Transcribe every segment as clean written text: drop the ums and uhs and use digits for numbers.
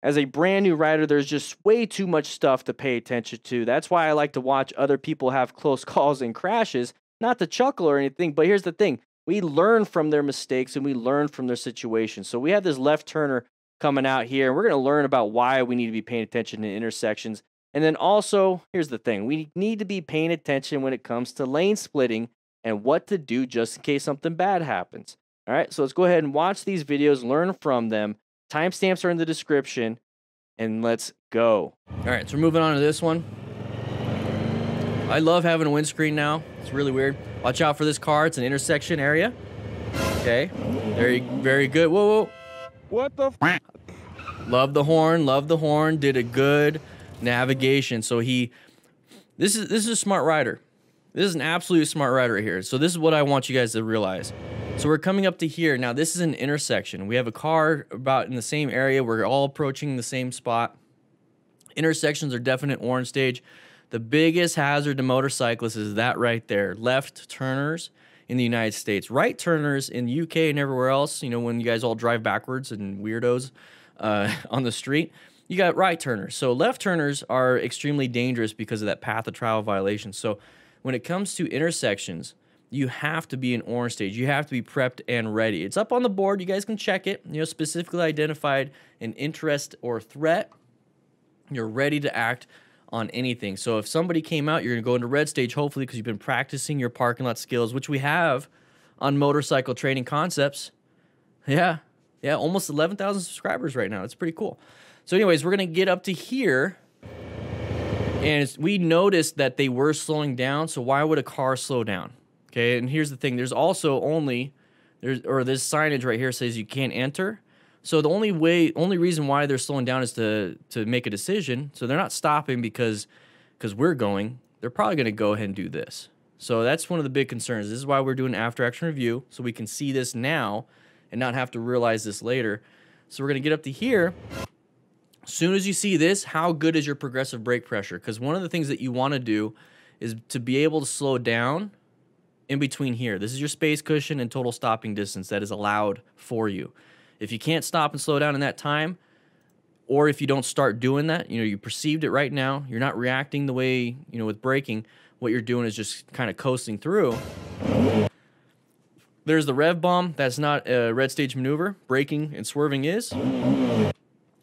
As a brand new rider, there's just way too much stuff to pay attention to. That's why I like to watch other people have close calls and crashes, not to chuckle or anything, but here's the thing. We learn from their mistakes and we learn from their situation. So we have this left turner coming out here, and we're going to learn about why we need to be paying attention in intersections. And then also, here's the thing. We need to be paying attention when it comes to lane splitting and what to do just in case something bad happens. All right, so let's go ahead and watch these videos, learn from them. Timestamps are in the description, and let's go. All right, so we're moving on to this one. I love having a windscreen now. It's really weird. Watch out for this car. It's an intersection area. Okay, very good. Whoa, whoa. What the f? Love the horn, love the horn. Did a good navigation. So this is a smart rider. This is an absolute smart rider right here. So this is what I want you guys to realize. So we're coming up to here. Now this is an intersection. We have a car about in the same area. We're all approaching the same spot. Intersections are definite orange stage. The biggest hazard to motorcyclists is that right there. Left turners in the United States. Right turners in the UK and everywhere else. You know, when you guys all drive backwards and weirdos on the street, you got right turners. So left turners are extremely dangerous because of that path of travel violation. So when it comes to intersections, you have to be in orange stage. You have to be prepped and ready. It's up on the board. You guys can check it. You know, specifically identified an interest or threat. You're ready to act on anything. So if somebody came out, you're going to go into red stage, hopefully, because you've been practicing your parking lot skills, which we have on Motorcycle Training Concepts. Yeah, almost 11,000 subscribers right now. It's pretty cool. So anyways, we're going to get up to here, and we noticed that they were slowing down, so why would a car slow down? Okay, and here's the thing. There's also this signage right here says you can't enter. So the only reason why they're slowing down is to make a decision. So they're not stopping because we're going. They're probably going to go ahead and do this. So that's one of the big concerns. This is why we're doing after action review, so we can see this now and not have to realize this later. So we're going to get up to here. As soon as you see this, how good is your progressive brake pressure? Because one of the things that you want to do is to be able to slow down in between here. This is your space cushion and total stopping distance that is allowed for you. If you can't stop and slow down in that time, or if you don't start doing that, you know, you perceived it right now, you're not reacting the way, you know, with braking, what you're doing is just kind of coasting through. There's the rev bomb. That's not a red stage maneuver. Braking and swerving is.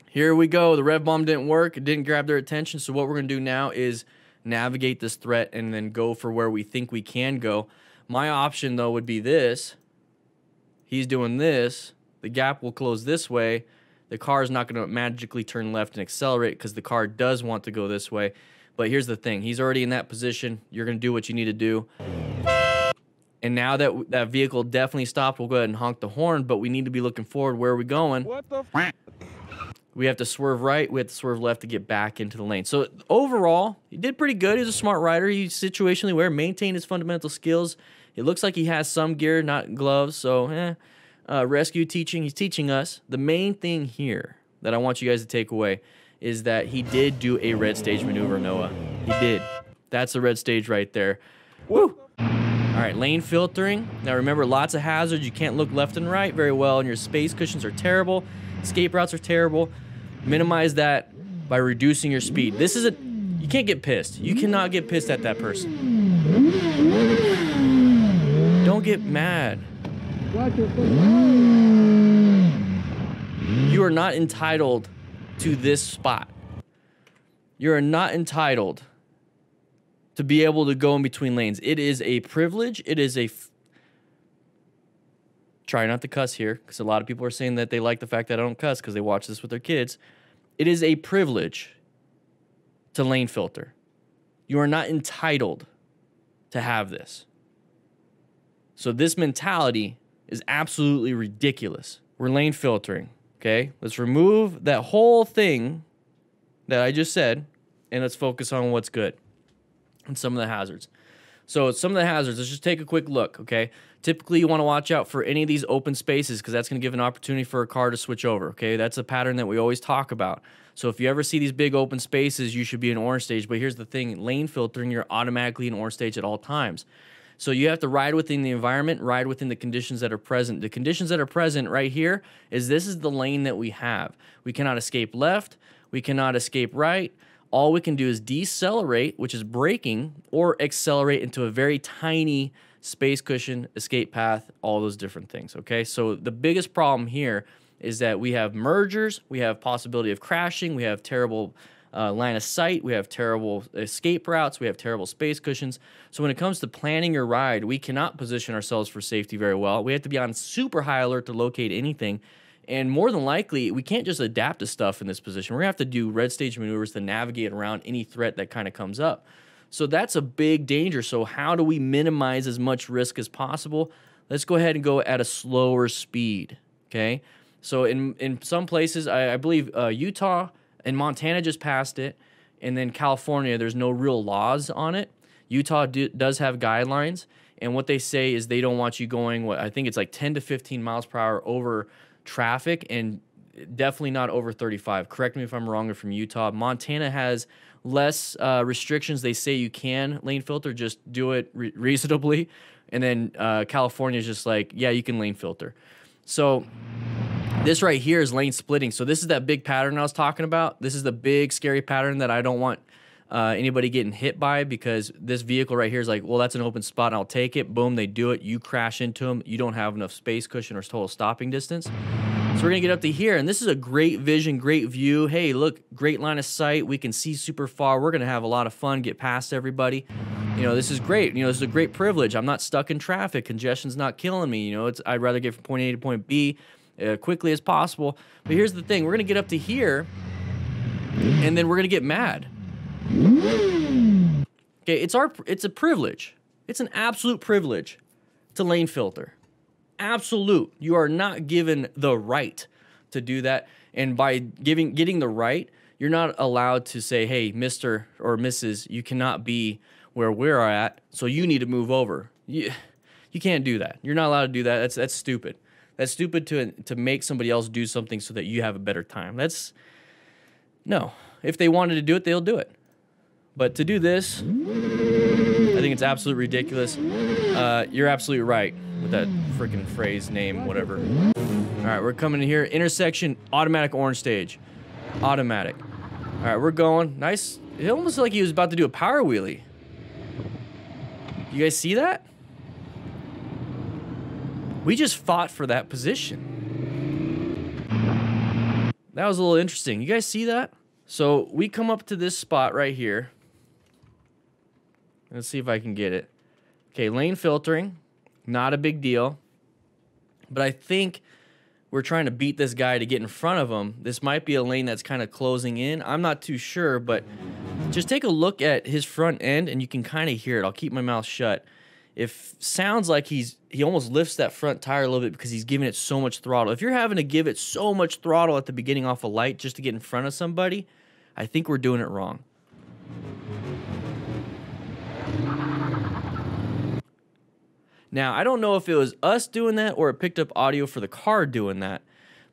Here we go. The rev bomb didn't work. It didn't grab their attention. So what we're going to do now is navigate this threat and then go for where we think we can go. My option, though, would be this. He's doing this. The gap will close this way. The car is not going to magically turn left and accelerate because the car does want to go this way. But here's the thing. He's already in that position. You're going to do what you need to do. And now that that vehicle definitely stopped, we'll go ahead and honk the horn, but we need to be looking forward. Where are we going? What the f? We have to swerve right. We have to swerve left to get back into the lane. So overall, he did pretty good. He's a smart rider. He's situationally aware, maintained his fundamental skills. It looks like he has some gear, not gloves. So, rescue teaching, he's teaching us. The main thing here that I want you guys to take away is that he did do a red stage maneuver, Noah. He did. That's a red stage right there. Woo! All right, lane filtering. Now remember, lots of hazards. You can't look left and right very well, and your space cushions are terrible. Escape routes are terrible. Minimize that by reducing your speed. This is you can't get pissed. You cannot get pissed at that person. Don't get mad. You are not entitled to this spot. You are not entitled to be able to go in between lanes. It is a privilege. It is try not to cuss here, because a lot of people are saying that they like the fact that I don't cuss because they watch this with their kids. It is a privilege to lane filter. You are not entitled to have this. So this mentality is absolutely ridiculous. We're lane filtering, okay? Let's remove that whole thing that I just said, and let's focus on what's good and some of the hazards. So some of the hazards, let's just take a quick look, okay? Typically, you want to watch out for any of these open spaces because that's going to give an opportunity for a car to switch over, okay? That's a pattern that we always talk about. So if you ever see these big open spaces, you should be in orange stage. But here's the thing, lane filtering, you're automatically in orange stage at all times. So you have to ride within the environment, ride within the conditions that are present. The conditions that are present right here is this is the lane that we have. We cannot escape left. We cannot escape right. All we can do is decelerate, which is braking, or accelerate into a very tiny space cushion, escape path, all those different things, okay? So the biggest problem here is that we have mergers, we have possibility of crashing, we have terrible line of sight, we have terrible escape routes, we have terrible space cushions. So when it comes to planning your ride, we cannot position ourselves for safety very well. We have to be on super high alert to locate anything. And more than likely, we can't just adapt to stuff in this position. We're gonna have to do red stage maneuvers to navigate around any threat that kind of comes up. So that's a big danger. So how do we minimize as much risk as possible? Let's go ahead and go at a slower speed, okay? So in some places, I believe Utah and Montana just passed it, and then California, there's no real laws on it. Utah does have guidelines, and what they say is they don't want you going, I think it's like 10 to 15 miles per hour over traffic, and definitely not over 35. Correct me if I'm wrong, or from Utah. Montana has less restrictions. They say you can lane filter, just do it reasonably. And then California is just like, yeah, you can lane filter. So this right here is lane splitting. So this is that big pattern I was talking about. This is the big scary pattern that I don't want anybody getting hit by, because this vehicle right here is like, well, that's an open spot and I'll take it. Boom, they do it. You crash into them. You don't have enough space cushion or total stopping distance. So we're gonna get up to here, and this is a great vision, great view. Hey, look, great line of sight. We can see super far. We're gonna have a lot of fun, get past everybody. You know, this is great. You know, this is a great privilege. I'm not stuck in traffic. Congestion's not killing me. You know, I'd rather get from point A to point B quickly as possible. But here's the thing. We're gonna get up to here, and then we're gonna get mad. Okay, it's a privilege. It's an absolute privilege to lane filter. Absolute. You are not given the right to do that. And by getting the right, you're not allowed to say, hey, Mr. or Mrs., you cannot be where we're at, so you need to move over. You can't do that. You're not allowed to do that. That's stupid. That's stupid to make somebody else do something so that you have a better time. No. If they wanted to do it, they'll do it. But to do this, I think it's absolutely ridiculous. You're absolutely right with that freaking phrase, name, whatever. All right, we're coming in here. Intersection, automatic orange stage. Automatic. All right, we're going. Nice. It almost like he was about to do a power wheelie. You guys see that? We just fought for that position. That was a little interesting. You guys see that? So we come up to this spot right here. Let's see if I can get it. Okay, lane filtering. Not a big deal. But I think we're trying to beat this guy to get in front of him. This might be a lane that's kind of closing in. I'm not too sure, but just take a look at his front end and you can kind of hear it. I'll keep my mouth shut. It sounds like he almost lifts that front tire a little bit because he's giving it so much throttle. If you're having to give it so much throttle at the beginning off a light just to get in front of somebody, I think we're doing it wrong. Now, I don't know if it was us doing that or it picked up audio for the car doing that.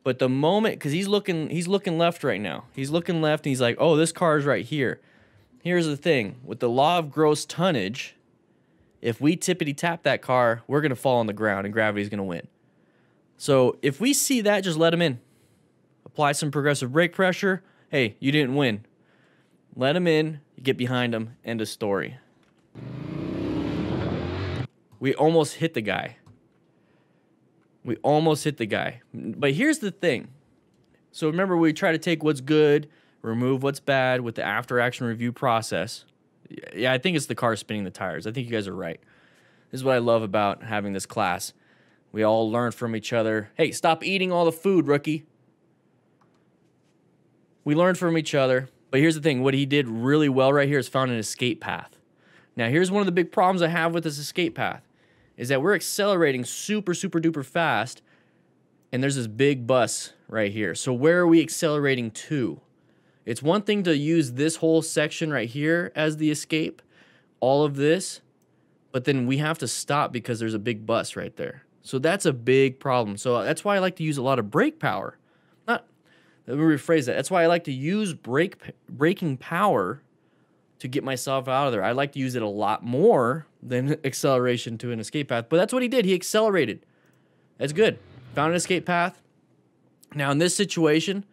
But the moment, because he's looking left right now. He's looking left and he's like, oh, this car is right here. Here's the thing. With the law of gross tonnage, if we tippity-tap that car, we're going to fall on the ground and gravity's going to win. So if we see that, just let him in. Apply some progressive brake pressure. Hey, you didn't win. Let him in. You get behind him. End of story. We almost hit the guy. We almost hit the guy. But here's the thing. So remember, we try to take what's good, remove what's bad with the after-action review process. Yeah, I think it's the car spinning the tires. I think you guys are right. This is what I love about having this class. We all learn from each other. Hey, stop eating all the food, rookie. We learn from each other. But here's the thing. What he did really well right here is found an escape path. Now, here's one of the big problems I have with this escape path. Is that we're accelerating super, super duper fast, and there's this big bus right here. So where are we accelerating to? It's one thing to use this whole section right here as the escape, all of this, but then we have to stop because there's a big bus right there. So that's a big problem. So that's why I like to use a lot of brake power. Let me rephrase that. That's why I like to use braking power to get myself out of there. I'd like to use it a lot more than acceleration to an escape path, but that's what he did. He accelerated. That's good. Found an escape path. Now in this situation,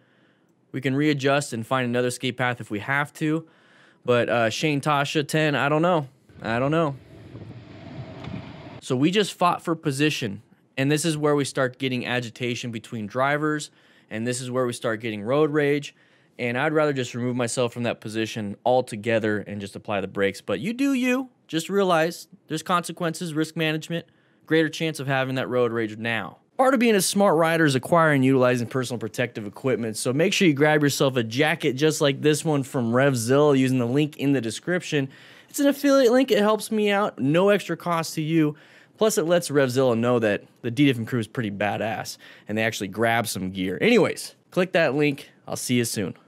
we can readjust and find another escape path if we have to. But Shane Tasha 10, I don't know. I don't know. So we just fought for position. And this is where we start getting agitation between drivers. And this is where we start getting road rage. And I'd rather just remove myself from that position altogether and just apply the brakes. But you do you. Just realize there's consequences, risk management, greater chance of having that road rage now. Part of being a smart rider is acquiring and utilizing personal protective equipment. So make sure you grab yourself a jacket just like this one from Revzilla using the link in the description. It's an affiliate link. It helps me out. No extra cost to you. Plus, it lets Revzilla know that the DDFM crew is pretty badass and they actually grab some gear. Anyways, click that link. I'll see you soon.